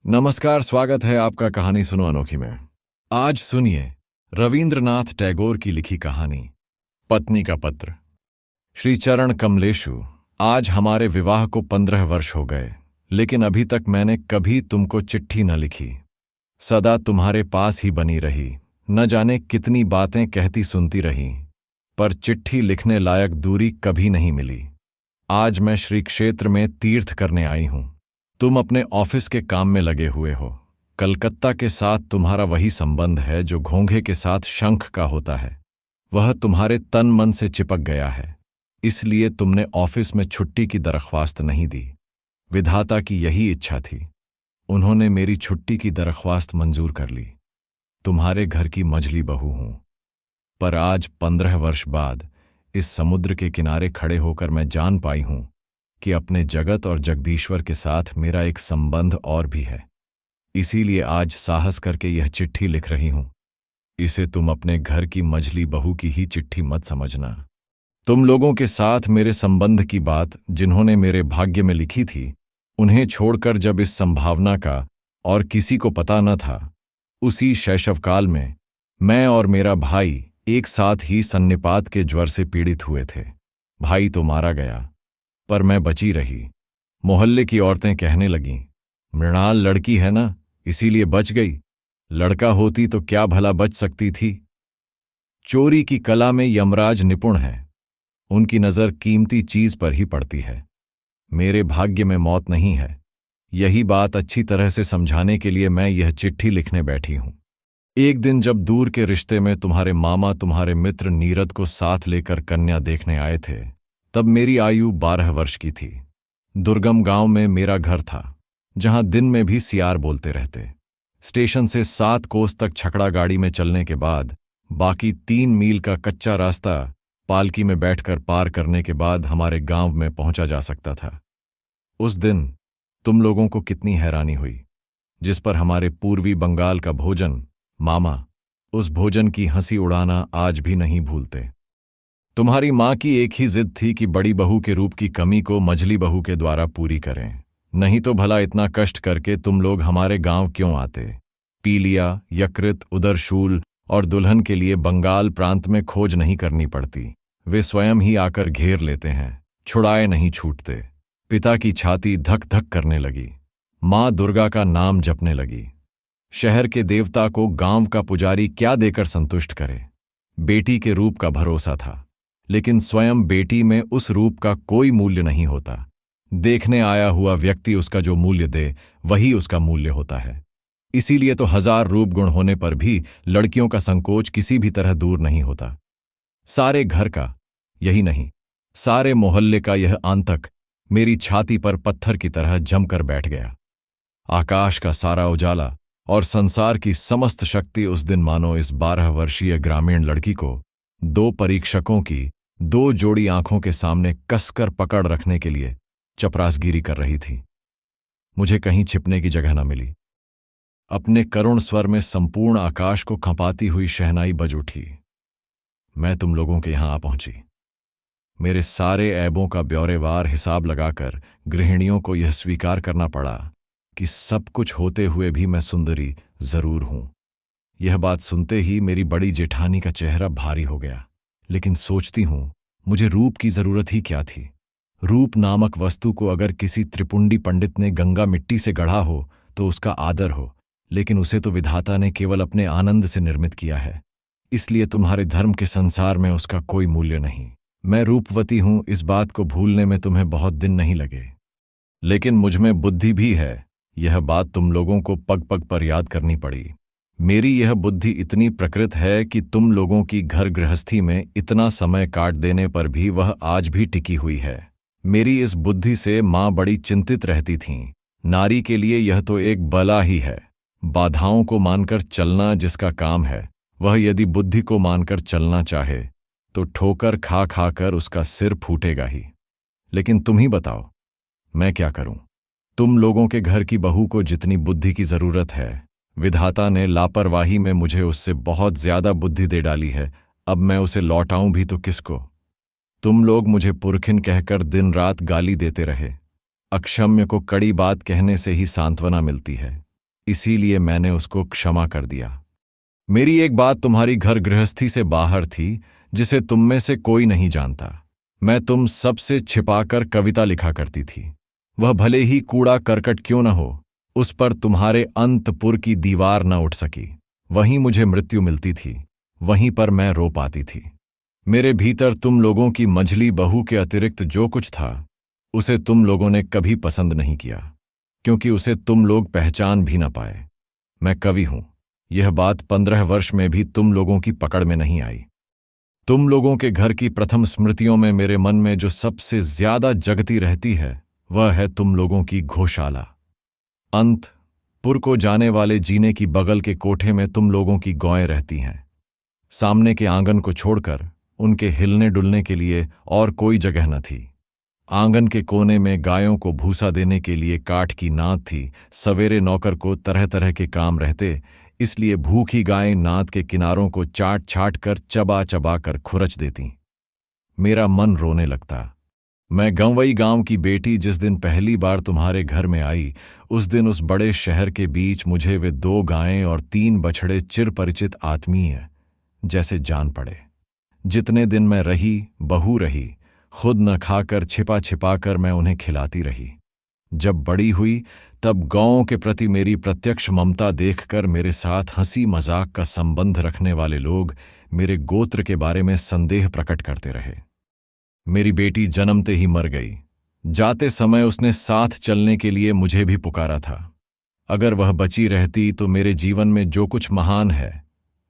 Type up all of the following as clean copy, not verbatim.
नमस्कार, स्वागत है आपका कहानी सुनो अनोखी में। आज सुनिए रविंद्रनाथ टैगोर की लिखी कहानी पत्नी का पत्र। श्री चरण कमलेशु, आज हमारे विवाह को 15 वर्ष हो गए, लेकिन अभी तक मैंने कभी तुमको चिट्ठी न लिखी। सदा तुम्हारे पास ही बनी रही, न जाने कितनी बातें कहती सुनती रही, पर चिट्ठी लिखने लायक दूरी कभी नहीं मिली। आज मैं श्री क्षेत्र में तीर्थ करने आई हूं। तुम अपने ऑफिस के काम में लगे हुए हो। कलकत्ता के साथ तुम्हारा वही संबंध है जो घोंघे के साथ शंख का होता है। वह तुम्हारे तन मन से चिपक गया है, इसलिए तुमने ऑफिस में छुट्टी की दरख्वास्त नहीं दी। विधाता की यही इच्छा थी। उन्होंने मेरी छुट्टी की दरख्वास्त मंजूर कर ली। तुम्हारे घर की मझली बहू हूं, पर आज 15 वर्ष बाद इस समुद्र के किनारे खड़े होकर मैं जान पाई हूं कि अपने जगत और जगदीश्वर के साथ मेरा एक संबंध और भी है। इसीलिए आज साहस करके यह चिट्ठी लिख रही हूं। इसे तुम अपने घर की मझली बहू की ही चिट्ठी मत समझना। तुम लोगों के साथ मेरे संबंध की बात जिन्होंने मेरे भाग्य में लिखी थी, उन्हें छोड़कर जब इस संभावना का और किसी को पता न था, उसी शैशवकाल में मैं और मेरा भाई एक साथ ही सन्निपात के ज्वर से पीड़ित हुए थे। भाई तो मारा गया, पर मैं बची रही। मोहल्ले की औरतें कहने लगीं, मृणाल लड़की है ना, इसीलिए बच गई। लड़का होती तो क्या भला बच सकती थी। चोरी की कला में यमराज निपुण है, उनकी नजर कीमती चीज पर ही पड़ती है। मेरे भाग्य में मौत नहीं है। यही बात अच्छी तरह से समझाने के लिए मैं यह चिट्ठी लिखने बैठी हूं। एक दिन जब दूर के रिश्ते में तुम्हारे मामा तुम्हारे मित्र नीरद को साथ लेकर कन्या देखने आए थे, तब मेरी आयु 12 वर्ष की थी। दुर्गम गांव में मेरा घर था, जहां दिन में भी सियार बोलते रहते। स्टेशन से 7 कोस तक छकड़ा गाड़ी में चलने के बाद बाकी 3 मील का कच्चा रास्ता पालकी में बैठकर पार करने के बाद हमारे गांव में पहुंचा जा सकता था। उस दिन तुम लोगों को कितनी हैरानी हुई, जिस पर हमारे पूर्वी बंगाल का भोजन मामा उस भोजन की हंसी उड़ाना आज भी नहीं भूलते। तुम्हारी मां की एक ही जिद थी कि बड़ी बहू के रूप की कमी को मझली बहू के द्वारा पूरी करें, नहीं तो भला इतना कष्ट करके तुम लोग हमारे गांव क्यों आते। पीलिया, यकृत, उदरशूल और दुल्हन के लिए बंगाल प्रांत में खोज नहीं करनी पड़ती। वे स्वयं ही आकर घेर लेते हैं, छुड़ाए नहीं छूटते। पिता की छाती धक धक करने लगी। मां दुर्गा का नाम जपने लगी। शहर के देवता को गांव का पुजारी क्या देकर संतुष्ट करे। बेटी के रूप का भरोसा था, लेकिन स्वयं बेटी में उस रूप का कोई मूल्य नहीं होता। देखने आया हुआ व्यक्ति उसका जो मूल्य दे, वही उसका मूल्य होता है। इसीलिए तो 1000 रूप गुण होने पर भी लड़कियों का संकोच किसी भी तरह दूर नहीं होता। सारे घर का, यही नहीं, सारे मोहल्ले का यह आंतक मेरी छाती पर पत्थर की तरह जमकर बैठ गया। आकाश का सारा उजाला और संसार की समस्त शक्ति उस दिन मानो इस 12 वर्षीय ग्रामीण लड़की को 2 परीक्षकों की 2 जोड़ी आंखों के सामने कसकर पकड़ रखने के लिए चपरासगिरी कर रही थी। मुझे कहीं छिपने की जगह न मिली। अपने करुण स्वर में संपूर्ण आकाश को खपाती हुई शहनाई बज उठी। मैं तुम लोगों के यहां आ पहुंची। मेरे सारे ऐबों का ब्यौरेवार हिसाब लगाकर गृहिणियों को यह स्वीकार करना पड़ा कि सब कुछ होते हुए भी मैं सुंदरी जरूर हूं। यह बात सुनते ही मेरी बड़ी जेठानी का चेहरा भारी हो गया। लेकिन सोचती हूं, मुझे रूप की जरूरत ही क्या थी। रूप नामक वस्तु को अगर किसी त्रिपुंडी पंडित ने गंगा मिट्टी से गढ़ा हो तो उसका आदर हो, लेकिन उसे तो विधाता ने केवल अपने आनंद से निर्मित किया है। इसलिए तुम्हारे धर्म के संसार में उसका कोई मूल्य नहीं। मैं रूपवती हूं, इस बात को भूलने में तुम्हें बहुत दिन नहीं लगे। लेकिन मुझमें बुद्धि भी है, यह बात तुम लोगों को पग पग पर याद करनी पड़ी। मेरी यह बुद्धि इतनी प्रकृत है कि तुम लोगों की घर गृहस्थी में इतना समय काट देने पर भी वह आज भी टिकी हुई है। मेरी इस बुद्धि से मां बड़ी चिंतित रहती थीं। नारी के लिए यह तो एक बला ही है। बाधाओं को मानकर चलना जिसका काम है, वह यदि बुद्धि को मानकर चलना चाहे तो ठोकर खा खाकर उसका सिर फूटेगा ही। लेकिन तुम ही बताओ, मैं क्या करूं। तुम लोगों के घर की बहू को जितनी बुद्धि की जरूरत है, विधाता ने लापरवाही में मुझे उससे बहुत ज्यादा बुद्धि दे डाली है। अब मैं उसे लौटाऊं भी तो किसको। तुम लोग मुझे पुरखिन कहकर दिन रात गाली देते रहे। अक्षम्य को कड़ी बात कहने से ही सांत्वना मिलती है। इसीलिए मैंने उसको क्षमा कर दिया। मेरी एक बात तुम्हारी घर गृहस्थी से बाहर थी, जिसे तुम में से कोई नहीं जानता। मैं तुम सबसे छिपाकर कविता लिखा करती थी। वह भले ही कूड़ा करकट क्यों न हो, उस पर तुम्हारे अंतपुर की दीवार न उठ सकी। वहीं मुझे मृत्यु मिलती थी, वहीं पर मैं रो पाती थी। मेरे भीतर तुम लोगों की मझली बहू के अतिरिक्त जो कुछ था, उसे तुम लोगों ने कभी पसंद नहीं किया, क्योंकि उसे तुम लोग पहचान भी न पाए। मैं कवि हूं, यह बात 15 वर्ष में भी तुम लोगों की पकड़ में नहीं आई। तुम लोगों के घर की प्रथम स्मृतियों में मेरे मन में जो सबसे ज्यादा जगती रहती है, वह है तुम लोगों की गौशाला। अंतपुर को जाने वाले जीने की बगल के कोठे में तुम लोगों की गौएं रहती हैं। सामने के आंगन को छोड़कर उनके हिलने डुलने के लिए और कोई जगह न थी। आंगन के कोने में गायों को भूसा देने के लिए काठ की नाद थी। सवेरे नौकर को तरह तरह के काम रहते, इसलिए भूखी गायें नाद के किनारों को चाट छाट कर चबा चबा कर खुरच देती। मेरा मन रोने लगता। मैं गंवई गांव की बेटी जिस दिन पहली बार तुम्हारे घर में आई, उस दिन उस बड़े शहर के बीच मुझे वे 2 गायें और 3 बछड़े चिरपरिचित आत्मीय जैसे जान पड़े। जितने दिन मैं रही, बहू रही, खुद न खाकर छिपा छिपा कर मैं उन्हें खिलाती रही। जब बड़ी हुई, तब गौओं के प्रति मेरी प्रत्यक्ष ममता देखकर मेरे साथ हंसी मजाक का संबंध रखने वाले लोग मेरे गोत्र के बारे में संदेह प्रकट करते रहे। मेरी बेटी जन्मते ही मर गई। जाते समय उसने साथ चलने के लिए मुझे भी पुकारा था। अगर वह बची रहती तो मेरे जीवन में जो कुछ महान है,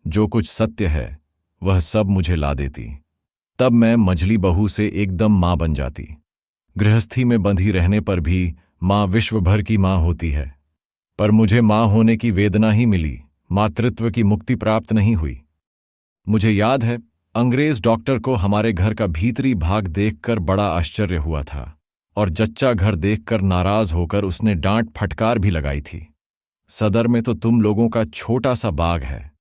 जो कुछ सत्य है, वह सब मुझे ला देती। तब मैं मझली बहू से एकदम मां बन जाती। गृहस्थी में बंधी रहने पर भी मां विश्व भर की मां होती है, पर मुझे मां होने की वेदना ही मिली, मातृत्व की मुक्ति प्राप्त नहीं हुई। मुझे याद है, अंग्रेज डॉक्टर को हमारे घर का भीतरी भाग देखकर बड़ा आश्चर्य हुआ था और जच्चा घर देखकर नाराज होकर उसने डांट फटकार भी लगाई थी। सदर में तो तुम लोगों का छोटा सा बाग है,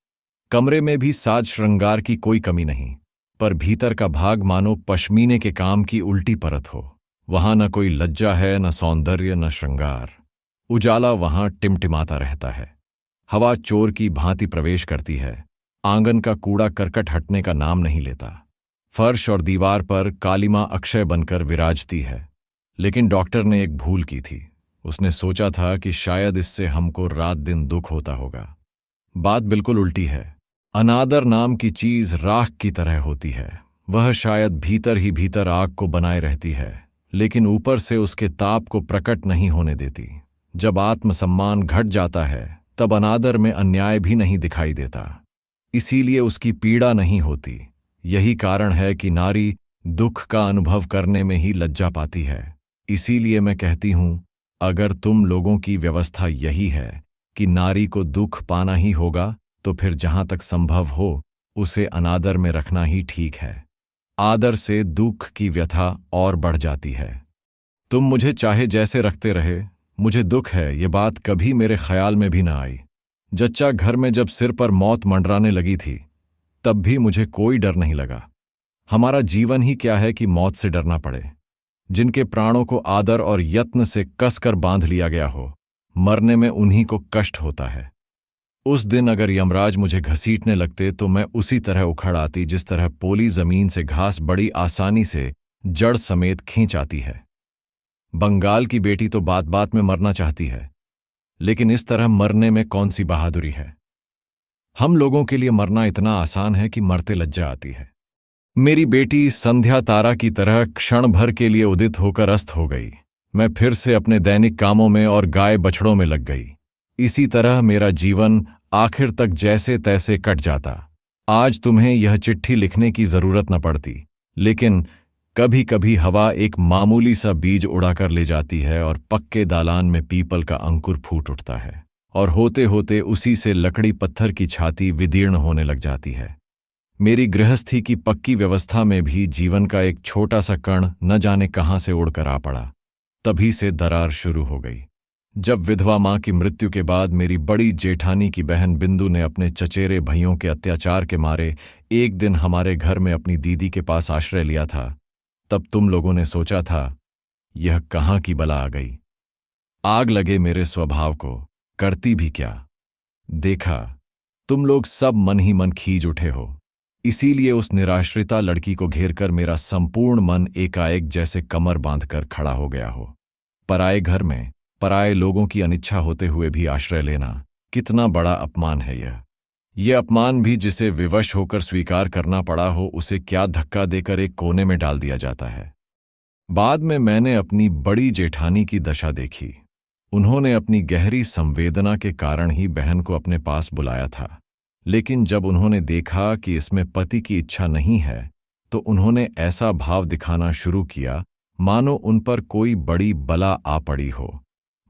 कमरे में भी साज श्रृंगार की कोई कमी नहीं, पर भीतर का भाग मानो पश्मीने के काम की उल्टी परत हो। वहां न कोई लज्जा है, न सौंदर्य, न श्रृंगार। उजाला वहां टिमटिमाता रहता है। हवा चोर की भांति प्रवेश करती है। आंगन का कूड़ा करकट हटने का नाम नहीं लेता। फर्श और दीवार पर कालिमा अक्षय बनकर विराजती है। लेकिन डॉक्टर ने एक भूल की थी। उसने सोचा था कि शायद इससे हमको रात दिन दुख होता होगा। बात बिल्कुल उल्टी है। अनादर नाम की चीज राख की तरह होती है। वह शायद भीतर ही भीतर आग को बनाए रहती है, लेकिन ऊपर से उसके ताप को प्रकट नहीं होने देती। जब आत्मसम्मान घट जाता है, तब अनादर में अन्याय भी नहीं दिखाई देता, इसीलिए उसकी पीड़ा नहीं होती। यही कारण है कि नारी दुख का अनुभव करने में ही लज्जा पाती है। इसीलिए मैं कहती हूं, अगर तुम लोगों की व्यवस्था यही है कि नारी को दुख पाना ही होगा, तो फिर जहां तक संभव हो उसे अनादर में रखना ही ठीक है। आदर से दुख की व्यथा और बढ़ जाती है। तुम मुझे चाहे जैसे रखते रहे, मुझे दुख है ये बात कभी मेरे ख्याल में भी ना आई। जच्चा घर में जब सिर पर मौत मंडराने लगी थी, तब भी मुझे कोई डर नहीं लगा। हमारा जीवन ही क्या है कि मौत से डरना पड़े। जिनके प्राणों को आदर और यत्न से कसकर बांध लिया गया हो, मरने में उन्हीं को कष्ट होता है। उस दिन अगर यमराज मुझे घसीटने लगते तो मैं उसी तरह उखड़ आती जिस तरह पोली जमीन से घास बड़ी आसानी से जड़ समेत खींच आती है। बंगाल की बेटी तो बात बात में मरना चाहती है, लेकिन इस तरह मरने में कौन सी बहादुरी है। हम लोगों के लिए मरना इतना आसान है कि मरते लज्जा आती है। मेरी बेटी संध्या तारा की तरह क्षण भर के लिए उदित होकर अस्त हो गई। मैं फिर से अपने दैनिक कामों में और गाय बछड़ों में लग गई। इसी तरह मेरा जीवन आखिर तक जैसे तैसे कट जाता। आज तुम्हें यह चिट्ठी लिखने की जरूरत न पड़ती, लेकिन कभी कभी हवा एक मामूली सा बीज उड़ाकर ले जाती है और पक्के दालान में पीपल का अंकुर फूट उठता है, और होते होते उसी से लकड़ी पत्थर की छाती विदीर्ण होने लग जाती है। मेरी गृहस्थी की पक्की व्यवस्था में भी जीवन का एक छोटा सा कण न जाने कहां से उड़कर आ पड़ा। तभी से दरार शुरू हो गई, जब विधवा मां की मृत्यु के बाद मेरी बड़ी जेठानी की बहन बिंदु ने अपने चचेरे भाइयों के अत्याचार के मारे एक दिन हमारे घर में अपनी दीदी के पास आश्रय लिया था। तब तुम लोगों ने सोचा था, यह कहां की बला आ गई। आग लगे मेरे स्वभाव को। करती भी क्या? देखा, तुम लोग सब मन ही मन खींच उठे हो। इसीलिए उस निराश्रिता लड़की को घेरकर मेरा संपूर्ण मन एकाएक जैसे कमर बांधकर खड़ा हो गया हो। पराए घर में पराए लोगों की अनिच्छा होते हुए भी आश्रय लेना कितना बड़ा अपमान है यह अपमान भी जिसे विवश होकर स्वीकार करना पड़ा हो, उसे क्या धक्का देकर एक कोने में डाल दिया जाता है। बाद में मैंने अपनी बड़ी जेठानी की दशा देखी। उन्होंने अपनी गहरी संवेदना के कारण ही बहन को अपने पास बुलाया था, लेकिन जब उन्होंने देखा कि इसमें पति की इच्छा नहीं है, तो उन्होंने ऐसा भाव दिखाना शुरू किया मानो उन पर कोई बड़ी बला आ पड़ी हो,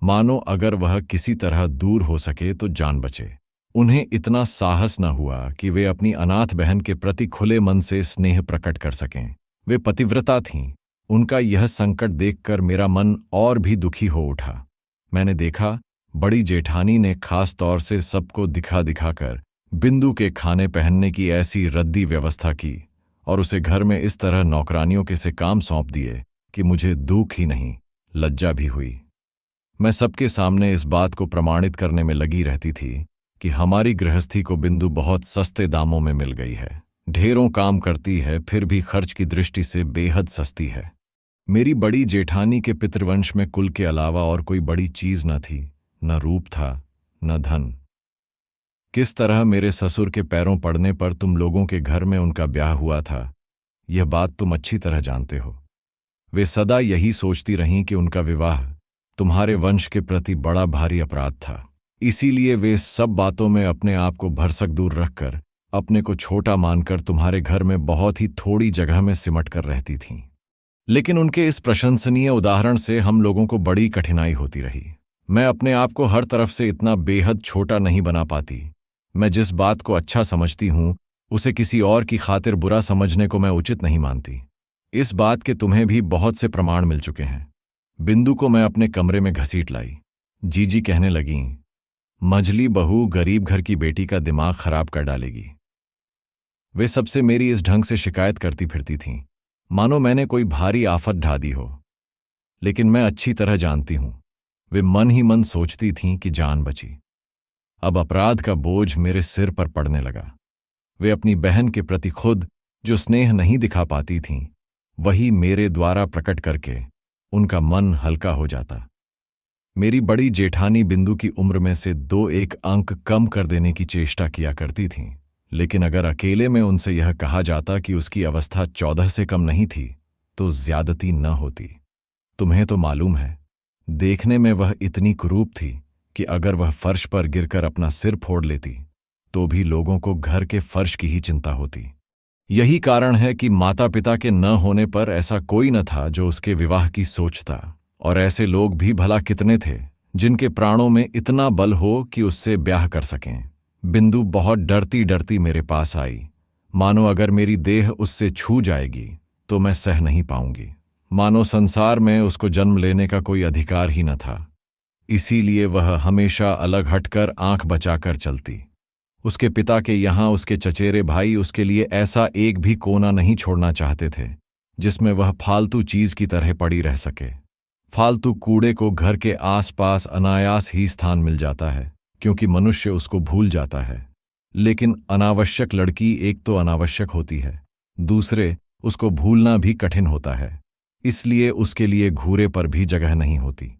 मानो अगर वह किसी तरह दूर हो सके तो जान बचे। उन्हें इतना साहस न हुआ कि वे अपनी अनाथ बहन के प्रति खुले मन से स्नेह प्रकट कर सकें। वे पतिव्रता थीं। उनका यह संकट देखकर मेरा मन और भी दुखी हो उठा। मैंने देखा बड़ी जेठानी ने खास तौर से सबको दिखा दिखाकर बिंदु के खाने पहनने की ऐसी रद्दी व्यवस्था की और उसे घर में इस तरह नौकरानियों के से काम सौंप दिए कि मुझे दुख ही नहीं, लज्जा भी हुई। मैं सबके सामने इस बात को प्रमाणित करने में लगी रहती थी कि हमारी गृहस्थी को बिंदु बहुत सस्ते दामों में मिल गई है। ढेरों काम करती है, फिर भी खर्च की दृष्टि से बेहद सस्ती है। मेरी बड़ी जेठानी के पितृवंश में कुल के अलावा और कोई बड़ी चीज न थी, न रूप था, न धन। किस तरह मेरे ससुर के पैरों पड़ने पर तुम लोगों के घर में उनका ब्याह हुआ था, यह बात तुम अच्छी तरह जानते हो। वे सदा यही सोचती रहीं कि उनका विवाह तुम्हारे वंश के प्रति बड़ा भारी अपराध था। इसीलिए वे सब बातों में अपने आप को भरसक दूर रखकर अपने को छोटा मानकर तुम्हारे घर में बहुत ही थोड़ी जगह में सिमट कर रहती थीं। लेकिन उनके इस प्रशंसनीय उदाहरण से हम लोगों को बड़ी कठिनाई होती रही। मैं अपने आप को हर तरफ से इतना बेहद छोटा नहीं बना पाती। मैं जिस बात को अच्छा समझती हूं, उसे किसी और की खातिर बुरा समझने को मैं उचित नहीं मानती। इस बात के तुम्हें भी बहुत से प्रमाण मिल चुके हैं। बिंदु को मैं अपने कमरे में घसीट लाई। जीजी कहने लगीं, मझली बहू गरीब घर की बेटी का दिमाग खराब कर डालेगी। वे सबसे मेरी इस ढंग से शिकायत करती फिरती थीं, मानो मैंने कोई भारी आफत ढा दी हो। लेकिन मैं अच्छी तरह जानती हूं, वे मन ही मन सोचती थीं कि जान बची। अब अपराध का बोझ मेरे सिर पर पड़ने लगा। वे अपनी बहन के प्रति खुद जो स्नेह नहीं दिखा पाती थीं, वही मेरे द्वारा प्रकट करके उनका मन हल्का हो जाता। मेरी बड़ी जेठानी बिंदु की उम्र में से 2-1 अंक कम कर देने की चेष्टा किया करती थीं, लेकिन अगर अकेले में उनसे यह कहा जाता कि उसकी अवस्था 14 से कम नहीं थी, तो ज्यादती न होती। तुम्हें तो मालूम है, देखने में वह इतनी कुरूप थी कि अगर वह फर्श पर गिरकर अपना सिर फोड़ लेती, तो भी लोगों को घर के फर्श की ही चिंता होती। यही कारण है कि माता पिता के न होने पर ऐसा कोई न था जो उसके विवाह की सोचता, और ऐसे लोग भी भला कितने थे जिनके प्राणों में इतना बल हो कि उससे ब्याह कर सकें। बिंदु बहुत डरती डरती मेरे पास आई, मानो अगर मेरी देह उससे छू जाएगी तो मैं सह नहीं पाऊंगी, मानो संसार में उसको जन्म लेने का कोई अधिकार ही न था। इसीलिए वह हमेशा अलग हटकर आंख बचाकर चलती। उसके पिता के यहाँ उसके चचेरे भाई उसके लिए ऐसा एक भी कोना नहीं छोड़ना चाहते थे जिसमें वह फालतू चीज की तरह पड़ी रह सके। फालतू कूड़े को घर के आसपास अनायास ही स्थान मिल जाता है, क्योंकि मनुष्य उसको भूल जाता है। लेकिन अनावश्यक लड़की एक तो अनावश्यक होती है, दूसरे उसको भूलना भी कठिन होता है, इसलिए उसके लिए घूरे पर भी जगह नहीं होती।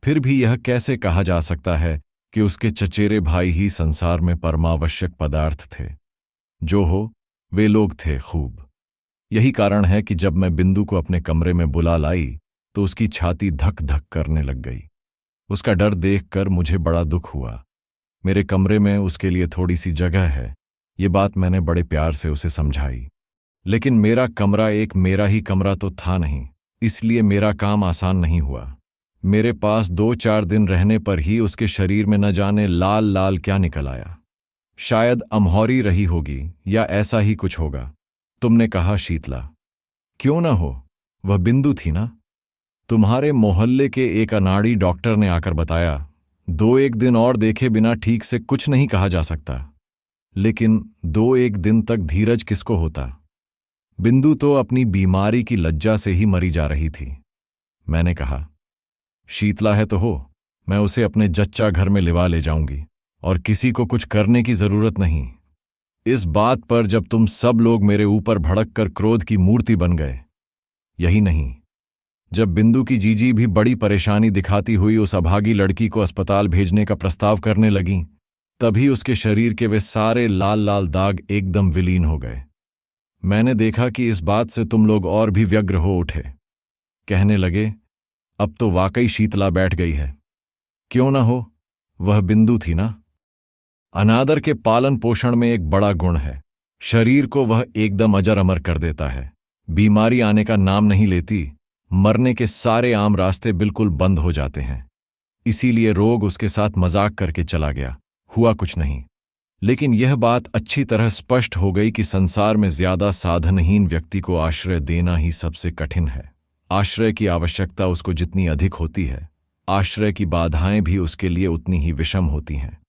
फिर भी यह कैसे कहा जा सकता है कि उसके चचेरे भाई ही संसार में परमावश्यक पदार्थ थे? जो हो, वे लोग थे खूब। यही कारण है कि जब मैं बिंदु को अपने कमरे में बुला लाई तो उसकी छाती धक धक करने लग गई। उसका डर देखकर मुझे बड़ा दुख हुआ। मेरे कमरे में उसके लिए थोड़ी सी जगह है, ये बात मैंने बड़े प्यार से उसे समझाई। लेकिन मेरा कमरा एक मेरा ही कमरा तो था नहीं, इसलिए मेरा काम आसान नहीं हुआ। मेरे पास 2-4 दिन रहने पर ही उसके शरीर में न जाने लाल लाल क्या निकल आया। शायद अमहौरी रही होगी या ऐसा ही कुछ होगा। तुमने कहा शीतला, क्यों न हो, वह बिंदु थी ना। तुम्हारे मोहल्ले के एक अनाड़ी डॉक्टर ने आकर बताया, 2-1 दिन और देखे बिना ठीक से कुछ नहीं कहा जा सकता। लेकिन 2-1 दिन तक धीरज किसको होता? बिंदु तो अपनी बीमारी की लज्जा से ही मरी जा रही थी। मैंने कहा, शीतला है तो हो, मैं उसे अपने जच्चा घर में लिवा ले जाऊंगी और किसी को कुछ करने की जरूरत नहीं। इस बात पर जब तुम सब लोग मेरे ऊपर भड़क कर क्रोध की मूर्ति बन गए, यही नहीं, जब बिंदु की जीजी भी बड़ी परेशानी दिखाती हुई उस अभागी लड़की को अस्पताल भेजने का प्रस्ताव करने लगी, तभी उसके शरीर के वे सारे लाल लाल दाग एकदम विलीन हो गए। मैंने देखा कि इस बात से तुम लोग और भी व्यग्र हो उठे। कहने लगे, अब तो वाकई शीतला बैठ गई है। क्यों ना हो, वह बिंदु थी ना। अनादर के पालन पोषण में एक बड़ा गुण है, शरीर को वह एकदम अजर अमर कर देता है। बीमारी आने का नाम नहीं लेती, मरने के सारे आम रास्ते बिल्कुल बंद हो जाते हैं। इसीलिए रोग उसके साथ मजाक करके चला गया, हुआ कुछ नहीं। लेकिन यह बात अच्छी तरह स्पष्ट हो गई कि संसार में ज्यादा साधनहीन व्यक्ति को आश्रय देना ही सबसे कठिन है। आश्रय की आवश्यकता उसको जितनी अधिक होती है, आश्रय की बाधाएं भी उसके लिए उतनी ही विषम होती हैं।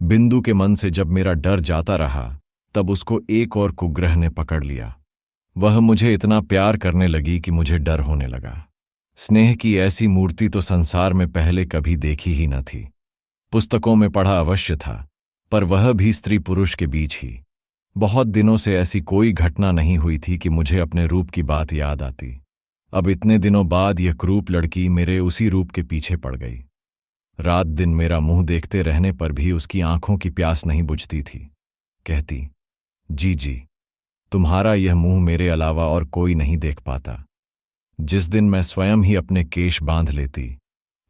बिंदु के मन से जब मेरा डर जाता रहा, तब उसको एक और कुग्रह ने पकड़ लिया। वह मुझे इतना प्यार करने लगी कि मुझे डर होने लगा। स्नेह की ऐसी मूर्ति तो संसार में पहले कभी देखी ही न थी। पुस्तकों में पढ़ा अवश्य था, पर वह भी स्त्री पुरुष के बीच ही। बहुत दिनों से ऐसी कोई घटना नहीं हुई थी कि मुझे अपने रूप की बात याद आती। अब इतने दिनों बाद यह क्रूप लड़की मेरे उसी रूप के पीछे पड़ गई। रात दिन मेरा मुंह देखते रहने पर भी उसकी आंखों की प्यास नहीं बुझती थी। कहती, जी तुम्हारा यह मुंह मेरे अलावा और कोई नहीं देख पाता। जिस दिन मैं स्वयं ही अपने केश बांध लेती,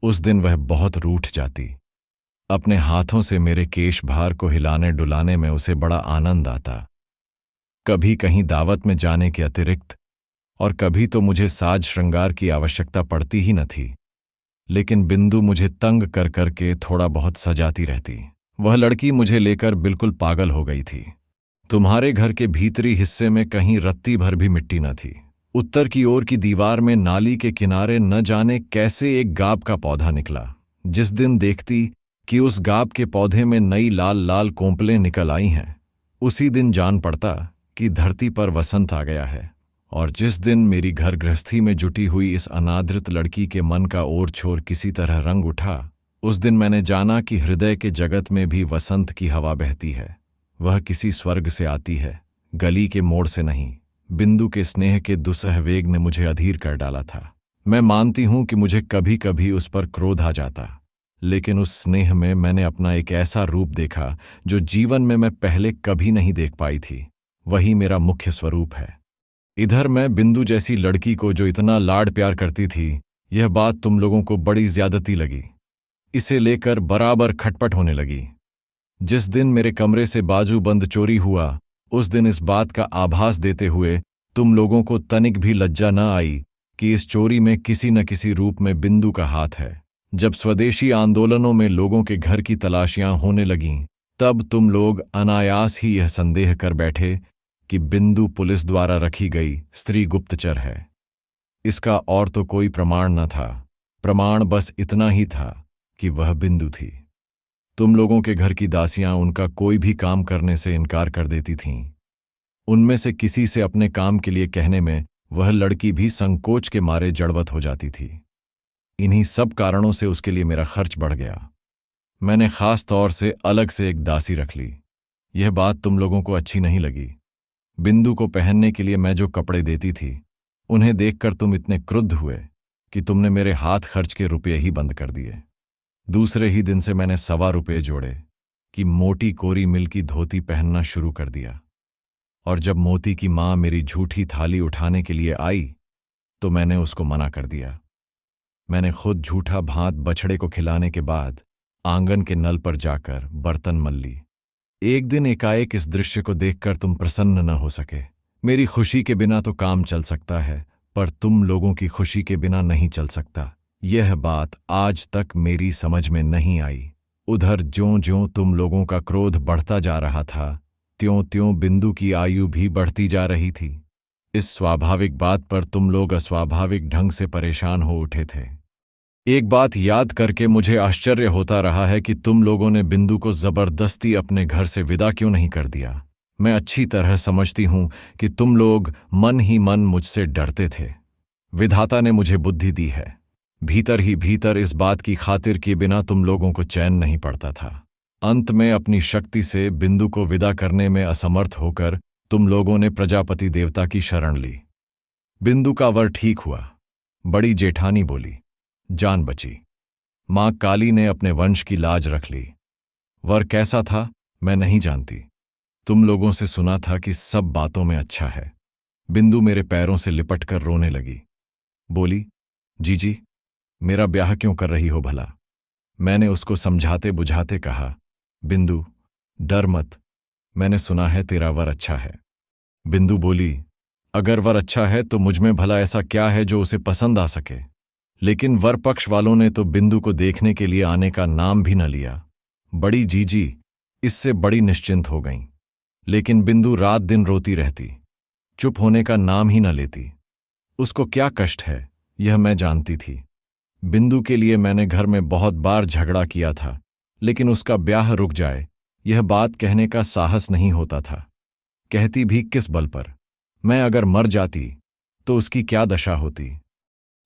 उस दिन वह बहुत रूठ जाती। अपने हाथों से मेरे केश भार को हिलाने डुलाने में उसे बड़ा आनंद आता। कभी कहीं दावत में जाने के अतिरिक्त, और कभी तो मुझे साज श्रृंगार की आवश्यकता पड़ती ही न थी। लेकिन बिंदु मुझे तंग कर करके थोड़ा बहुत सजाती रहती। वह लड़की मुझे लेकर बिल्कुल पागल हो गई थी। तुम्हारे घर के भीतरी हिस्से में कहीं रत्ती भर भी मिट्टी न थी। उत्तर की ओर की दीवार में नाली के किनारे न जाने कैसे एक गाब का पौधा निकला। जिस दिन देखती कि उस गाब के पौधे में नई लाल लाल कोंपलें निकल आई हैं, उसी दिन जान पड़ता कि धरती पर वसंत आ गया है। और जिस दिन मेरी घर गृहस्थी में जुटी हुई इस अनादृत लड़की के मन का ओर छोर किसी तरह रंग उठा, उस दिन मैंने जाना कि हृदय के जगत में भी वसंत की हवा बहती है। वह किसी स्वर्ग से आती है, गली के मोड़ से नहीं। बिंदु के स्नेह के दुस्सह वेग ने मुझे अधीर कर डाला था। मैं मानती हूं कि मुझे कभी कभी उस पर क्रोध आ जाता, लेकिन उस स्नेह में मैंने अपना एक ऐसा रूप देखा जो जीवन में मैं पहले कभी नहीं देख पाई थी। वही मेरा मुख्य स्वरूप है। इधर मैं बिंदु जैसी लड़की को जो इतना लाड प्यार करती थी, यह बात तुम लोगों को बड़ी ज्यादती लगी। इसे लेकर बराबर खटपट होने लगी। जिस दिन मेरे कमरे से बाजूबंद चोरी हुआ, उस दिन इस बात का आभास देते हुए तुम लोगों को तनिक भी लज्जा न आई कि इस चोरी में किसी न किसी रूप में बिंदु का हाथ है। जब स्वदेशी आंदोलनों में लोगों के घर की तलाशियां होने लगीं, तब तुम लोग अनायास ही यह संदेह कर बैठे कि बिंदु पुलिस द्वारा रखी गई स्त्री गुप्तचर है। इसका और तो कोई प्रमाण न था। प्रमाण बस इतना ही था कि वह बिंदु थी। तुम लोगों के घर की दासियां उनका कोई भी काम करने से इनकार कर देती थीं। उनमें से किसी से अपने काम के लिए कहने में वह लड़की भी संकोच के मारे जड़वत हो जाती थी। इन्हीं सब कारणों से उसके लिए मेरा खर्च बढ़ गया। मैंने खास तौर से अलग से एक दासी रख ली। यह बात तुम लोगों को अच्छी नहीं लगी। बिंदु को पहनने के लिए मैं जो कपड़े देती थी, उन्हें देखकर तुम इतने क्रुद्ध हुए कि तुमने मेरे हाथ खर्च के रुपये ही बंद कर दिए। दूसरे ही दिन से मैंने ₹1.25 जोड़े कि मोटी कोरी मिल की धोती पहनना शुरू कर दिया। और जब मोती की मां मेरी झूठी थाली उठाने के लिए आई, तो मैंने उसको मना कर दिया। मैंने खुद झूठा भात बछड़े को खिलाने के बाद आंगन के नल पर जाकर बर्तन मल ली। एक दिन एकाएक इस दृश्य को देखकर तुम प्रसन्न न हो सके। मेरी खुशी के बिना तो काम चल सकता है, पर तुम लोगों की खुशी के बिना नहीं चल सकता। यह बात आज तक मेरी समझ में नहीं आई। उधर ज्यों ज्यों तुम लोगों का क्रोध बढ़ता जा रहा था, त्यों त्यों बिंदु की आयु भी बढ़ती जा रही थी। इस स्वाभाविक बात पर तुम लोग अस्वाभाविक ढंग से परेशान हो उठे थे। एक बात याद करके मुझे आश्चर्य होता रहा है कि तुम लोगों ने बिंदु को जबरदस्ती अपने घर से विदा क्यों नहीं कर दिया। मैं अच्छी तरह समझती हूं कि तुम लोग मन ही मन मुझसे डरते थे। विधाता ने मुझे बुद्धि दी है। भीतर ही भीतर इस बात की खातिर किए बिना तुम लोगों को चैन नहीं पड़ता था। अंत में अपनी शक्ति से बिंदु को विदा करने में असमर्थ होकर तुम लोगों ने प्रजापति देवता की शरण ली। बिंदु का वर ठीक हुआ। बड़ी जेठानी बोली, जान बची। मां काली ने अपने वंश की लाज रख ली। वर कैसा था मैं नहीं जानती, तुम लोगों से सुना था कि सब बातों में अच्छा है। बिंदु मेरे पैरों से लिपट कर रोने लगी। बोली, जीजी मेरा ब्याह क्यों कर रही हो भला? मैंने उसको समझाते बुझाते कहा, बिंदु डर मत, मैंने सुना है तेरा वर अच्छा है। बिंदु बोली, अगर वर अच्छा है तो मुझमें भला ऐसा क्या है जो उसे पसंद आ सके? लेकिन वर पक्ष वालों ने तो बिंदु को देखने के लिए आने का नाम भी न लिया। बड़ी जीजी इससे बड़ी निश्चिंत हो गईं। लेकिन बिंदु रात दिन रोती रहती, चुप होने का नाम ही न लेती। उसको क्या कष्ट है यह मैं जानती थी। बिंदु के लिए मैंने घर में बहुत बार झगड़ा किया था, लेकिन उसका ब्याह रुक जाए यह बात कहने का साहस नहीं होता था। कहती भी किस बल पर? मैं अगर मर जाती तो उसकी क्या दशा होती?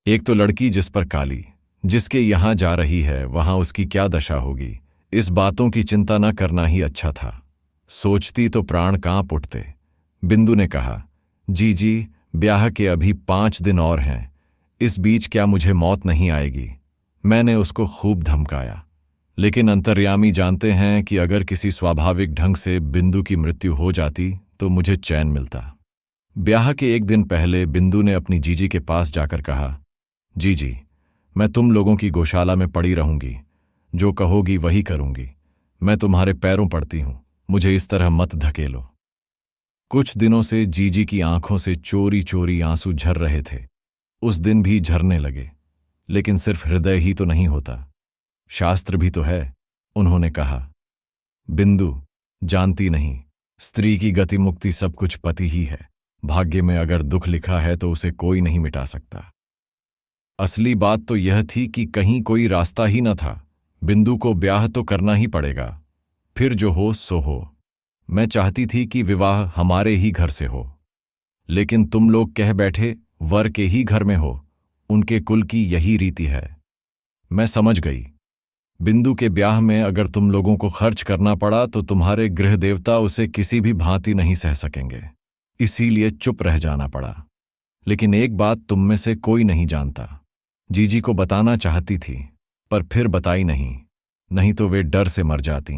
एक तो लड़की जिस पर काली, जिसके यहां जा रही है वहां उसकी क्या दशा होगी, इस बातों की चिंता न करना ही अच्छा था। सोचती तो प्राण कांप उठते। बिंदु ने कहा, जी ब्याह के अभी 5 दिन और हैं, इस बीच क्या मुझे मौत नहीं आएगी? मैंने उसको खूब धमकाया, लेकिन अंतर्यामी जानते हैं कि अगर किसी स्वाभाविक ढंग से बिंदु की मृत्यु हो जाती तो मुझे चैन मिलता। ब्याह के 1 दिन पहले बिंदु ने अपनी जीजी के पास जाकर कहा, जीजी मैं तुम लोगों की गौशाला में पड़ी रहूंगी, जो कहोगी वही करूंगी। मैं तुम्हारे पैरों पड़ती हूं, मुझे इस तरह मत धकेलो। कुछ दिनों से जीजी की आंखों से चोरी चोरी आंसू झर रहे थे। उस दिन भी झरने लगे। लेकिन सिर्फ हृदय ही तो नहीं होता, शास्त्र भी तो है, उन्होंने कहा। बिंदु जानती नहीं, स्त्री की गति मुक्ति सब कुछ पति ही है। भाग्य में अगर दुख लिखा है तो उसे कोई नहीं मिटा सकता। असली बात तो यह थी कि कहीं कोई रास्ता ही न था। बिंदु को ब्याह तो करना ही पड़ेगा, फिर जो हो सो हो। मैं चाहती थी कि विवाह हमारे ही घर से हो, लेकिन तुम लोग कह बैठे वर के ही घर में हो, उनके कुल की यही रीति है। मैं समझ गई। बिंदु के ब्याह में अगर तुम लोगों को खर्च करना पड़ा तो तुम्हारे गृह देवता उसे किसी भी भांति नहीं सह सकेंगे, इसीलिए चुप रह जाना पड़ा। लेकिन एक बात तुम में से कोई नहीं जानता। जीजी को बताना चाहती थी, पर फिर बताई नहीं तो वे डर से मर जाती।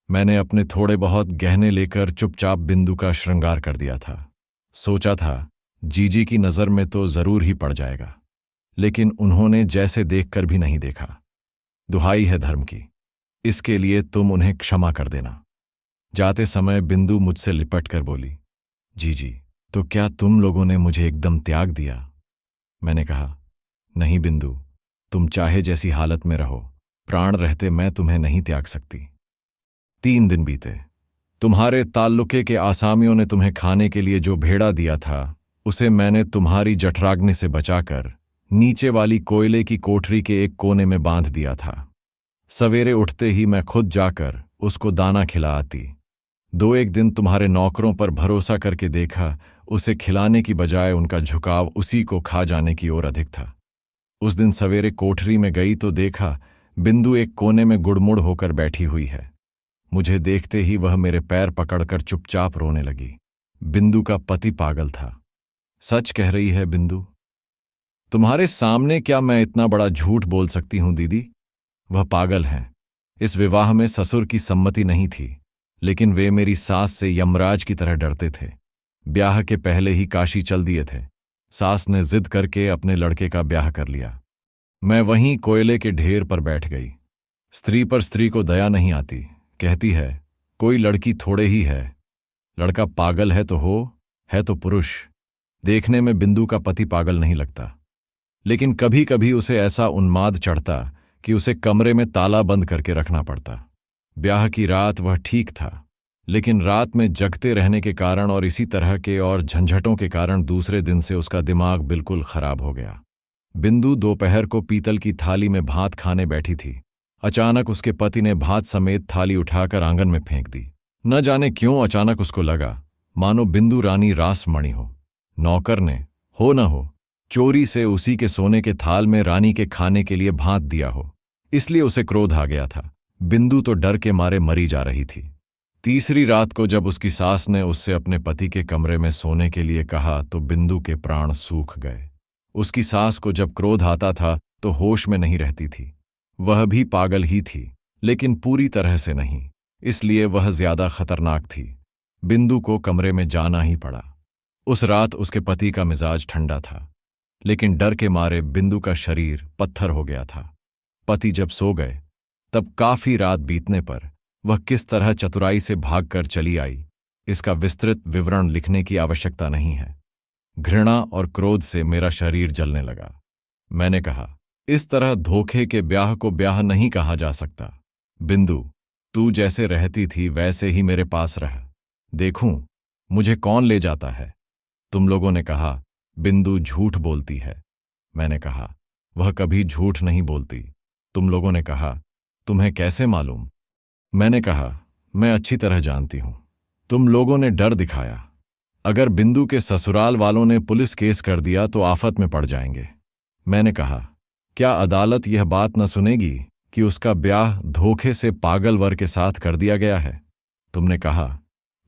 मैंने अपने थोड़े बहुत गहने लेकर चुपचाप बिंदु का श्रृंगार कर दिया था। सोचा था जीजी की नजर में तो जरूर ही पड़ जाएगा, लेकिन उन्होंने जैसे देखकर भी नहीं देखा। दुहाई है धर्म की, इसके लिए तुम उन्हें क्षमा कर देना। जाते समय बिंदु मुझसे लिपट कर बोली, जीजी तो क्या तुम लोगों ने मुझे एकदम त्याग दिया? मैंने कहा, नहीं बिंदु, तुम चाहे जैसी हालत में रहो, प्राण रहते मैं तुम्हें नहीं त्याग सकती। 3 दिन बीते। तुम्हारे ताल्लुके के आसामियों ने तुम्हें खाने के लिए जो भेड़ा दिया था उसे मैंने तुम्हारी जठराग्नि से बचाकर नीचे वाली कोयले की कोठरी के एक कोने में बांध दिया था। सवेरे उठते ही मैं खुद जाकर उसको दाना खिला आती। 2-1 दिन तुम्हारे नौकरों पर भरोसा करके देखा, उसे खिलाने की बजाय उनका झुकाव उसी को खा जाने की ओर अधिक था। उस दिन सवेरे कोठरी में गई तो देखा बिंदु एक कोने में गुड़मुड़ होकर बैठी हुई है। मुझे देखते ही वह मेरे पैर पकड़कर चुपचाप रोने लगी। बिंदु का पति पागल था। सच कह रही है बिंदु? तुम्हारे सामने क्या मैं इतना बड़ा झूठ बोल सकती हूं दीदी? वह पागल हैं। इस विवाह में ससुर की सम्मति नहीं थी, लेकिन वे मेरी सास से यमराज की तरह डरते थे। ब्याह के पहले ही काशी चल दिए थे। सास ने जिद करके अपने लड़के का ब्याह कर लिया। मैं वहीं कोयले के ढेर पर बैठ गई। स्त्री पर स्त्री को दया नहीं आती। कहती है कोई लड़की थोड़े ही है, लड़का पागल है तो पुरुष। देखने में बिंदु का पति पागल नहीं लगता, लेकिन कभी कभी उसे ऐसा उन्माद चढ़ता कि उसे कमरे में ताला बंद करके रखना पड़ता। ब्याह की रात वह ठीक था, लेकिन रात में जगते रहने के कारण और इसी तरह के और झंझटों के कारण दूसरे दिन से उसका दिमाग बिल्कुल खराब हो गया। बिंदु दोपहर को पीतल की थाली में भात खाने बैठी थी। अचानक उसके पति ने भात समेत थाली उठाकर आंगन में फेंक दी। न जाने क्यों अचानक उसको लगा मानो बिंदु रानी रास मणि हो। नौकर ने हो न हो चोरी से उसी के सोने के थाल में रानी के खाने के लिए भांत दिया हो, इसलिए उसे क्रोध आ गया था। बिंदु तो डर के मारे मरी जा रही थी। तीसरी रात को जब उसकी सास ने उससे अपने पति के कमरे में सोने के लिए कहा तो बिंदु के प्राण सूख गए। उसकी सास को जब क्रोध आता था तो होश में नहीं रहती थी। वह भी पागल ही थी, लेकिन पूरी तरह से नहीं, इसलिए वह ज्यादा खतरनाक थी। बिंदु को कमरे में जाना ही पड़ा। उस रात उसके पति का मिजाज ठंडा था, लेकिन डर के मारे बिंदु का शरीर पत्थर हो गया था। पति जब सो गए तब काफी रात बीतने पर वह किस तरह चतुराई से भागकर चली आई, इसका विस्तृत विवरण लिखने की आवश्यकता नहीं है। घृणा और क्रोध से मेरा शरीर जलने लगा। मैंने कहा, इस तरह धोखे के ब्याह को ब्याह नहीं कहा जा सकता। बिंदु, तू जैसे रहती थी वैसे ही मेरे पास रह, देखूं मुझे कौन ले जाता है। तुम लोगों ने कहा बिंदु झूठ बोलती है। मैंने कहा, वह कभी झूठ नहीं बोलती। तुम लोगों ने कहा, तुम्हें कैसे मालूम। मैंने कहा, मैं अच्छी तरह जानती हूं। तुम लोगों ने डर दिखाया। अगर बिंदु के ससुराल वालों ने पुलिस केस कर दिया तो आफत में पड़ जाएंगे। मैंने कहा, क्या अदालत यह बात न सुनेगी कि उसका ब्याह धोखे से पागल वर के साथ कर दिया गया है। तुमने कहा,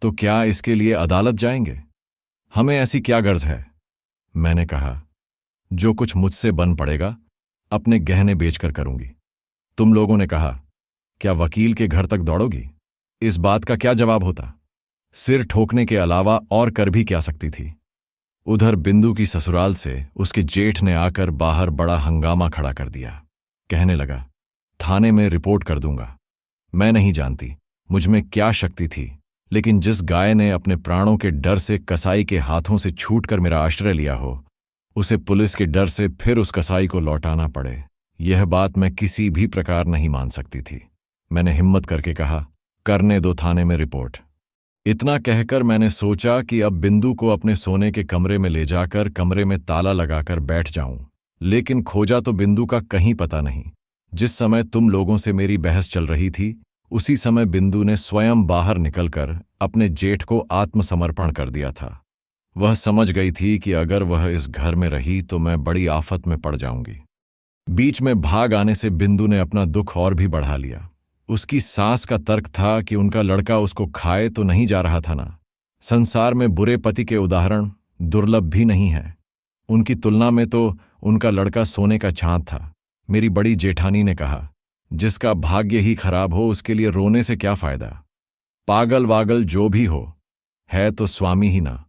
तो क्या इसके लिए अदालत जाएंगे? हमें ऐसी क्या गर्ज है। मैंने कहा, जो कुछ मुझसे बन पड़ेगा अपने गहने बेचकर करूंगी। तुम लोगों ने कहा, क्या वकील के घर तक दौड़ोगी? इस बात का क्या जवाब होता? सिर ठोकने के अलावा और कर भी क्या सकती थी। उधर बिंदु की ससुराल से उसके जेठ ने आकर बाहर बड़ा हंगामा खड़ा कर दिया। कहने लगा, थाने में रिपोर्ट कर दूंगा। मैं नहीं जानती मुझ में क्या शक्ति थी, लेकिन जिस गाय ने अपने प्राणों के डर से कसाई के हाथों से छूटकर मेरा आश्रय लिया हो, उसे पुलिस के डर से फिर उस कसाई को लौटाना पड़े, यह बात मैं किसी भी प्रकार नहीं मान सकती थी। मैंने हिम्मत करके कहा, करने दो थाने में रिपोर्ट। इतना कहकर मैंने सोचा कि अब बिंदु को अपने सोने के कमरे में ले जाकर कमरे में ताला लगाकर बैठ जाऊं, लेकिन खोजा तो बिंदु का कहीं पता नहीं। जिस समय तुम लोगों से मेरी बहस चल रही थी, उसी समय बिंदु ने स्वयं बाहर निकलकर अपने जेठ को आत्मसमर्पण कर दिया था। वह समझ गई थी कि अगर वह इस घर में रही तो मैं बड़ी आफत में पड़ जाऊंगी। बीच में भाग आने से बिंदु ने अपना दुख और भी बढ़ा लिया। उसकी सास का तर्क था कि उनका लड़का उसको खाए तो नहीं जा रहा था ना। संसार में बुरे पति के उदाहरण दुर्लभ भी नहीं है। उनकी तुलना में तो उनका लड़का सोने का चांद था। मेरी बड़ी जेठानी ने कहा, जिसका भाग्य ही खराब हो उसके लिए रोने से क्या फायदा। पागल वागल जो भी हो, है तो स्वामी ही ना।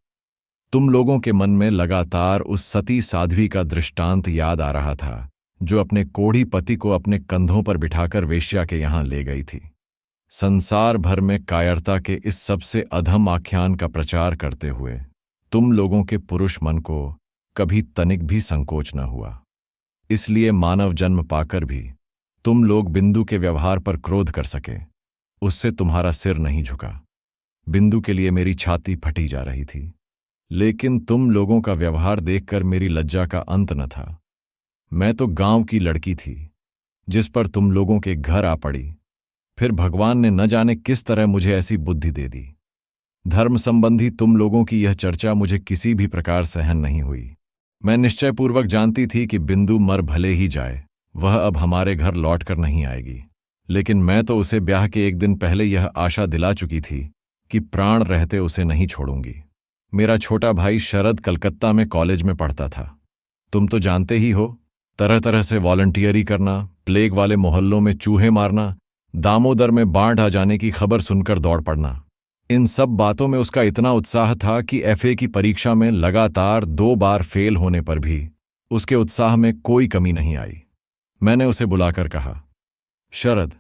तुम लोगों के मन में लगातार उस सती साध्वी का दृष्टांत याद आ रहा था, जो अपने कोढ़ी पति को अपने कंधों पर बिठाकर वेश्या के यहां ले गई थी। संसार भर में कायरता के इस सबसे अधम आख्यान का प्रचार करते हुए तुम लोगों के पुरुष मन को कभी तनिक भी संकोच न हुआ। इसलिए मानव जन्म पाकर भी तुम लोग बिंदु के व्यवहार पर क्रोध कर सके, उससे तुम्हारा सिर नहीं झुका। बिंदु के लिए मेरी छाती फटी जा रही थी, लेकिन तुम लोगों का व्यवहार देखकर मेरी लज्जा का अंत न था। मैं तो गांव की लड़की थी, जिस पर तुम लोगों के घर आ पड़ी। फिर भगवान ने न जाने किस तरह मुझे ऐसी बुद्धि दे दी। धर्म संबंधी तुम लोगों की यह चर्चा मुझे किसी भी प्रकार सहन नहीं हुई। मैं निश्चयपूर्वक जानती थी कि बिंदु मर भले ही जाए, वह अब हमारे घर लौटकर नहीं आएगी, लेकिन मैं तो उसे ब्याह के एक दिन पहले यह आशा दिला चुकी थी कि प्राण रहते उसे नहीं छोड़ूंगी। मेरा छोटा भाई शरद कलकत्ता में कॉलेज में पढ़ता था। तुम तो जानते ही हो, तरह तरह से वॉलंटियरी करना, प्लेग वाले मोहल्लों में चूहे मारना, दामोदर में बाढ़ आ जाने की खबर सुनकर दौड़ पड़ना, इन सब बातों में उसका इतना उत्साह था कि एफए की परीक्षा में लगातार 2 बार फेल होने पर भी उसके उत्साह में कोई कमी नहीं आई। मैंने उसे बुलाकर कहा, शरद,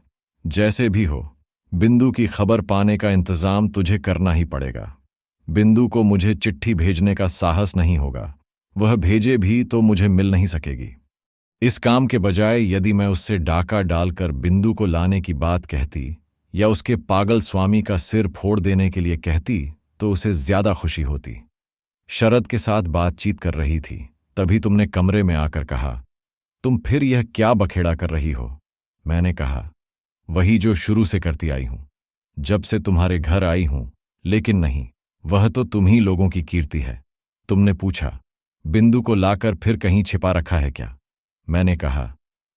जैसे भी हो, बिंदु की खबर पाने का इंतजाम तुझे करना ही पड़ेगा। बिंदु को मुझे चिट्ठी भेजने का साहस नहीं होगा, वह भेजे भी तो मुझे मिल नहीं सकेगी। इस काम के बजाय यदि मैं उससे डाका डालकर बिंदु को लाने की बात कहती या उसके पागल स्वामी का सिर फोड़ देने के लिए कहती तो उसे ज्यादा खुशी होती। शरद के साथ बातचीत कर रही थी, तभी तुमने कमरे में आकर कहा, तुम फिर यह क्या बखेड़ा कर रही हो? मैंने कहा, वही जो शुरू से करती आई हूं, जब से तुम्हारे घर आई हूं, लेकिन नहीं, वह तो तुम ही लोगों की कीर्ति है। तुमने पूछा, बिंदु को लाकर फिर कहीं छिपा रखा है क्या? मैंने कहा,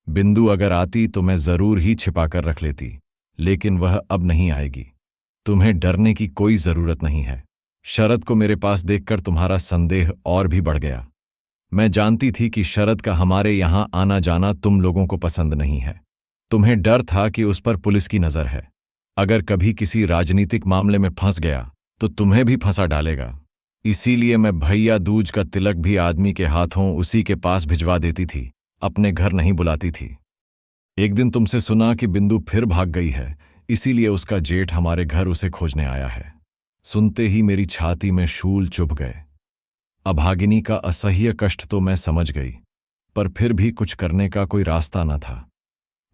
बिंदु अगर आती तो मैं जरूर ही छिपा कर रख लेती, लेकिन वह अब नहीं आएगी। तुम्हें डरने की कोई जरूरत नहीं है। शरद को मेरे पास देखकर तुम्हारा संदेह और भी बढ़ गया। मैं जानती थी कि शरद का हमारे यहां आना जाना तुम लोगों को पसंद नहीं है। तुम्हें डर था कि उस पर पुलिस की नजर है। अगर कभी किसी राजनीतिक मामले में फंस गया तो तुम्हें भी फंसा डालेगा। इसीलिए मैं भैया दूज का तिलक भी आदमी के हाथों उसी के पास भिजवा देती थी, अपने घर नहीं बुलाती थी। एक दिन तुमसे सुना कि बिंदु फिर भाग गई है, इसीलिए उसका जेठ हमारे घर उसे खोजने आया है। सुनते ही मेरी छाती में शूल चुभ गए। अभागिनी का असह्य कष्ट तो मैं समझ गई, पर फिर भी कुछ करने का कोई रास्ता न था।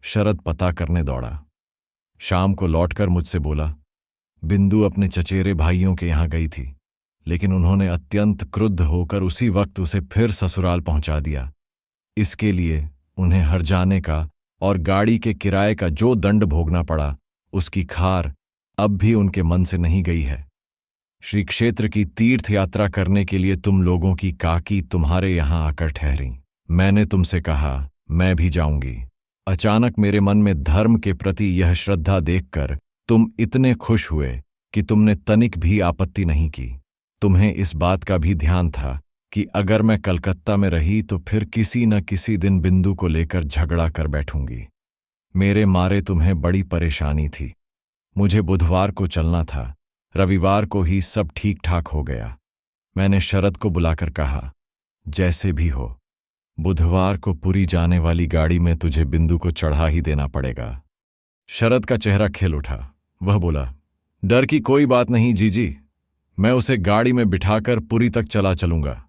शरद पता करने दौड़ा। शाम को लौटकर मुझसे बोला, बिंदु अपने चचेरे भाइयों के यहां गई थी, लेकिन उन्होंने अत्यंत क्रुद्ध होकर उसी वक्त उसे फिर ससुराल पहुंचा दिया। इसके लिए उन्हें हर जाने का और गाड़ी के किराए का जो दंड भोगना पड़ा, उसकी खार अब भी उनके मन से नहीं गई है। श्री क्षेत्र की तीर्थ यात्रा करने के लिए तुम लोगों की काकी तुम्हारे यहां आकर ठहरी। मैंने तुमसे कहा मैं भी जाऊंगी। अचानक मेरे मन में धर्म के प्रति यह श्रद्धा देखकर तुम इतने खुश हुए कि तुमने तनिक भी आपत्ति नहीं की। तुम्हें इस बात का भी ध्यान था कि अगर मैं कलकत्ता में रही तो फिर किसी न किसी दिन बिंदु को लेकर झगड़ा कर बैठूंगी। मेरे मारे तुम्हें बड़ी परेशानी थी। मुझे बुधवार को चलना था, रविवार को ही सब ठीक ठाक हो गया। मैंने शरद को बुलाकर कहा, जैसे भी हो, बुधवार को पुरी जाने वाली गाड़ी में तुझे बिंदु को चढ़ा ही देना पड़ेगा। शरद का चेहरा खिल उठा। वह बोला, डर की कोई बात नहीं जीजी, मैं उसे गाड़ी में बिठाकर पुरी तक चला चलूंगा।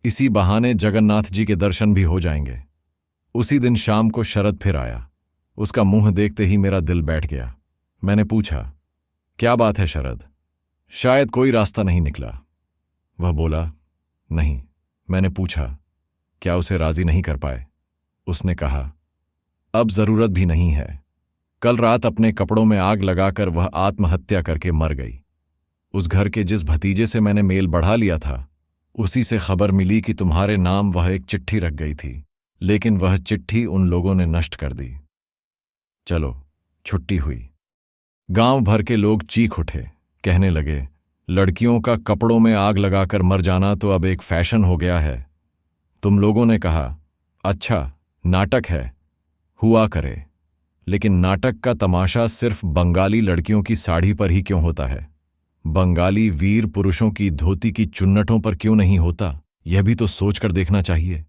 इसी बहाने जगन्नाथ जी के दर्शन भी हो जाएंगे। उसी दिन शाम को शरद फिर आया। उसका मुंह देखते ही मेरा दिल बैठ गया। मैंने पूछा, क्या बात है शरद? शायद कोई रास्ता नहीं निकला। वह बोला, नहीं। मैंने पूछा, क्या उसे राजी नहीं कर पाए? उसने कहा, अब जरूरत भी नहीं है। कल रात अपने कपड़ों में आग लगाकर वह आत्महत्या करके मर गई। उस घर के जिस भतीजे से मैंने मेल बढ़ा लिया था, उसी से खबर मिली कि तुम्हारे नाम वह एक चिट्ठी रख गई थी, लेकिन वह चिट्ठी उन लोगों ने नष्ट कर दी। चलो, छुट्टी हुई। गांव भर के लोग चीख उठे, कहने लगे, लड़कियों का कपड़ों में आग लगाकर मर जाना तो अब एक फैशन हो गया है। तुम लोगों ने कहा, अच्छा, नाटक है, हुआ करे, लेकिन नाटक का तमाशा सिर्फ बंगाली लड़कियों की साड़ी पर ही क्यों होता है? बंगाली वीर पुरुषों की धोती की चुन्नटों पर क्यों नहीं होता? यह भी तो सोचकर देखना चाहिए।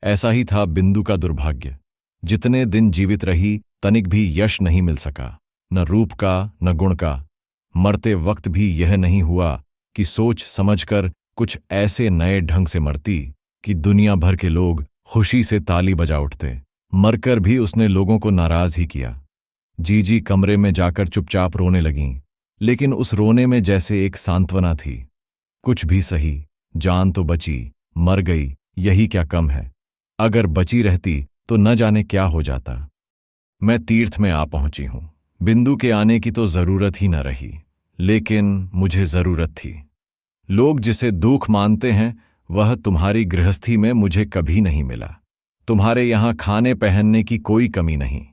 ऐसा ही था बिंदु का दुर्भाग्य। जितने दिन जीवित रही, तनिक भी यश नहीं मिल सका, न रूप का न गुण का। मरते वक्त भी यह नहीं हुआ कि सोच समझकर कुछ ऐसे नए ढंग से मरती कि दुनिया भर के लोग खुशी से ताली बजा उठते। मरकर भी उसने लोगों को नाराज ही किया। जीजी कमरे में जाकर चुपचाप रोने लगीं, लेकिन उस रोने में जैसे एक सांत्वना थी। कुछ भी सही, जान तो बची, मर गई यही क्या कम है। अगर बची रहती तो न जाने क्या हो जाता। मैं तीर्थ में आ पहुंची हूं। बिंदु के आने की तो जरूरत ही न रही, लेकिन मुझे जरूरत थी। लोग जिसे दुख मानते हैं वह तुम्हारी गृहस्थी में मुझे कभी नहीं मिला। तुम्हारे यहां खाने पहनने की कोई कमी नहीं।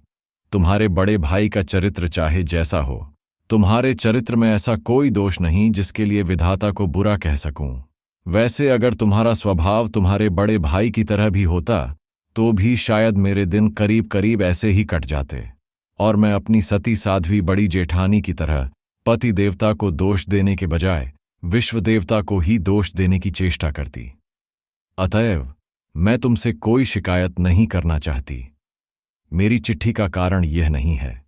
तुम्हारे बड़े भाई का चरित्र चाहे जैसा हो, तुम्हारे चरित्र में ऐसा कोई दोष नहीं जिसके लिए विधाता को बुरा कह सकूं। वैसे अगर तुम्हारा स्वभाव तुम्हारे बड़े भाई की तरह भी होता तो भी शायद मेरे दिन करीब करीब ऐसे ही कट जाते और मैं अपनी सती साध्वी बड़ी जेठानी की तरह पति देवता को दोष देने के बजाय विश्व देवता को ही दोष देने की चेष्टा करती। अतएव मैं तुमसे कोई शिकायत नहीं करना चाहती। मेरी चिट्ठी का कारण यह नहीं है,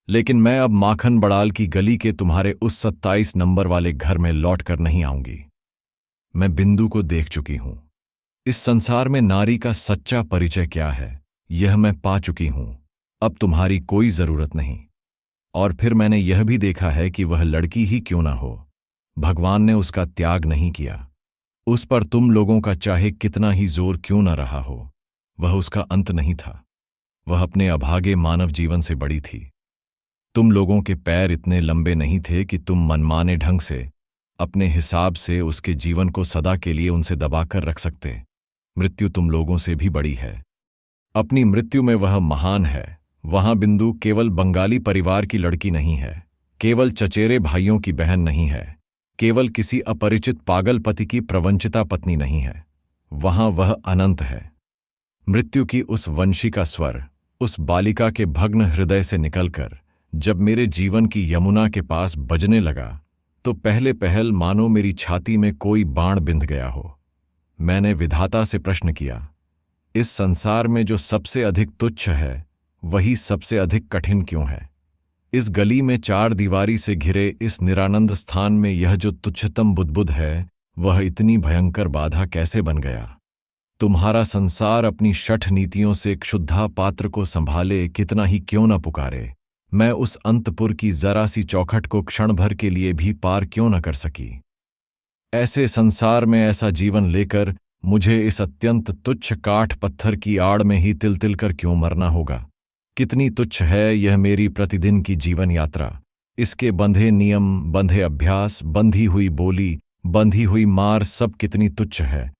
लेकिन मैं अब माखन बड़ाल की गली के तुम्हारे उस 27 नंबर वाले घर में लौट कर नहीं आऊंगी। मैं बिंदु को देख चुकी हूं। इस संसार में नारी का सच्चा परिचय क्या है यह मैं पा चुकी हूं। अब तुम्हारी कोई जरूरत नहीं। और फिर मैंने यह भी देखा है कि वह लड़की ही क्यों ना हो, भगवान ने उसका त्याग नहीं किया। उस पर तुम लोगों का चाहे कितना ही जोर क्यों न रहा हो, वह उसका अंत नहीं था। वह अपने अभागे मानव जीवन से बड़ी थी। तुम लोगों के पैर इतने लंबे नहीं थे कि तुम मनमाने ढंग से अपने हिसाब से उसके जीवन को सदा के लिए उनसे दबाकर रख सकते। मृत्यु तुम लोगों से भी बड़ी है। अपनी मृत्यु में वह महान है। वहां बिंदु केवल बंगाली परिवार की लड़की नहीं है, केवल चचेरे भाइयों की बहन नहीं है, केवल किसी अपरिचित पागल पति की प्रवंचिता पत्नी नहीं है। वहां वह अनंत है। मृत्यु की उस वंशी का स्वर उस बालिका के भग्न हृदय से निकलकर जब मेरे जीवन की यमुना के पास बजने लगा तो पहले पहल मानो मेरी छाती में कोई बाण बिंध गया हो। मैंने विधाता से प्रश्न किया, इस संसार में जो सबसे अधिक तुच्छ है वही सबसे अधिक कठिन क्यों है? इस गली में चार दीवारी से घिरे इस निरानंद स्थान में यह जो तुच्छतम बुद्बुद है वह इतनी भयंकर बाधा कैसे बन गया? तुम्हारा संसार अपनी शठ नीतियों से क्षुद्धा पात्र को संभाले कितना ही क्यों न पुकारे, मैं उस अंतपुर की जरा सी चौखट को क्षण भर के लिए भी पार क्यों न कर सकी? ऐसे संसार में ऐसा जीवन लेकर मुझे इस अत्यंत तुच्छ काठ पत्थर की आड़ में ही तिल तिल कर क्यों मरना होगा? कितनी तुच्छ है यह मेरी प्रतिदिन की जीवन यात्रा। इसके बंधे नियम, बंधे अभ्यास, बंधी हुई बोली, बंधी हुई मार सब कितनी तुच्छ है।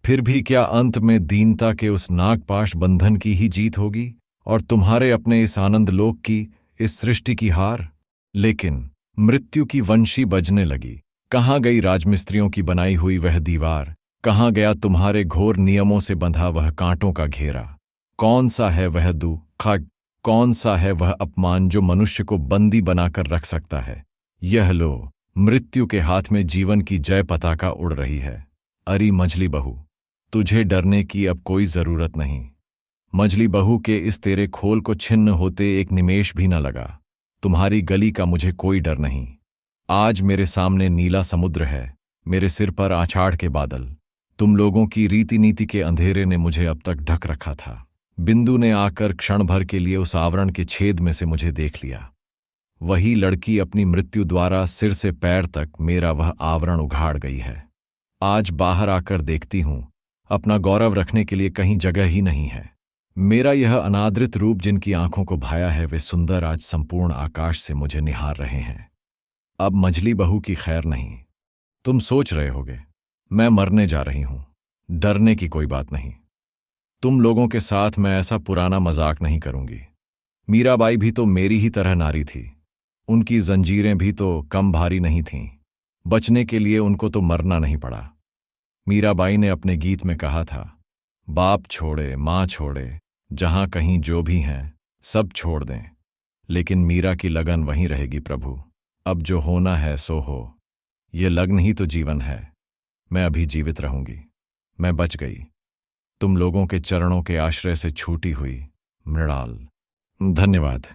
फिर भी क्या अंत में दीनता के उस नागपाश बंधन की ही जीत होगी और तुम्हारे अपने इस आनंद लोक की, इस सृष्टि की हार? लेकिन मृत्यु की वंशी बजने लगी। कहाँ गई राजमिस्त्रियों की बनाई हुई वह दीवार? कहाँ गया तुम्हारे घोर नियमों से बंधा वह कांटों का घेरा? कौन सा है वह दुख, कौन सा है वह अपमान जो मनुष्य को बंदी बनाकर रख सकता है? यह लो, मृत्यु के हाथ में जीवन की जय पताका उड़ रही है। अरे मझली बहू, तुझे डरने की अब कोई जरूरत नहीं। मझली बहू के इस तेरे खोल को छिन्न होते एक निमेष भी न लगा। तुम्हारी गली का मुझे कोई डर नहीं। आज मेरे सामने नीला समुद्र है, मेरे सिर पर आषाढ़ के बादल। तुम लोगों की रीति नीति के अंधेरे ने मुझे अब तक ढक रखा था। बिंदु ने आकर क्षण भर के लिए उस आवरण के छेद में से मुझे देख लिया। वही लड़की अपनी मृत्यु द्वारा सिर से पैर तक मेरा वह आवरण उघाड़ गई है। आज बाहर आकर देखती हूं, अपना गौरव रखने के लिए कहीं जगह ही नहीं है। मेरा यह अनादृत रूप जिनकी आंखों को भाया है वे सुंदर आज संपूर्ण आकाश से मुझे निहार रहे हैं। अब मझली बहू की खैर नहीं। तुम सोच रहे होगे मैं मरने जा रही हूं। डरने की कोई बात नहीं। तुम लोगों के साथ मैं ऐसा पुराना मजाक नहीं करूंगी। मीराबाई भी तो मेरी ही तरह नारी थी। उनकी जंजीरें भी तो कम भारी नहीं थीं। बचने के लिए उनको तो मरना नहीं पड़ा। मीराबाई ने अपने गीत में कहा था, बाप छोड़े, माँ छोड़े, जहां कहीं जो भी हैं सब छोड़ दें, लेकिन मीरा की लगन वहीं रहेगी प्रभु। अब जो होना है सो हो। ये लगन ही तो जीवन है। मैं अभी जीवित रहूंगी। मैं बच गई। तुम लोगों के चरणों के आश्रय से छूटी हुई मृणाल। धन्यवाद।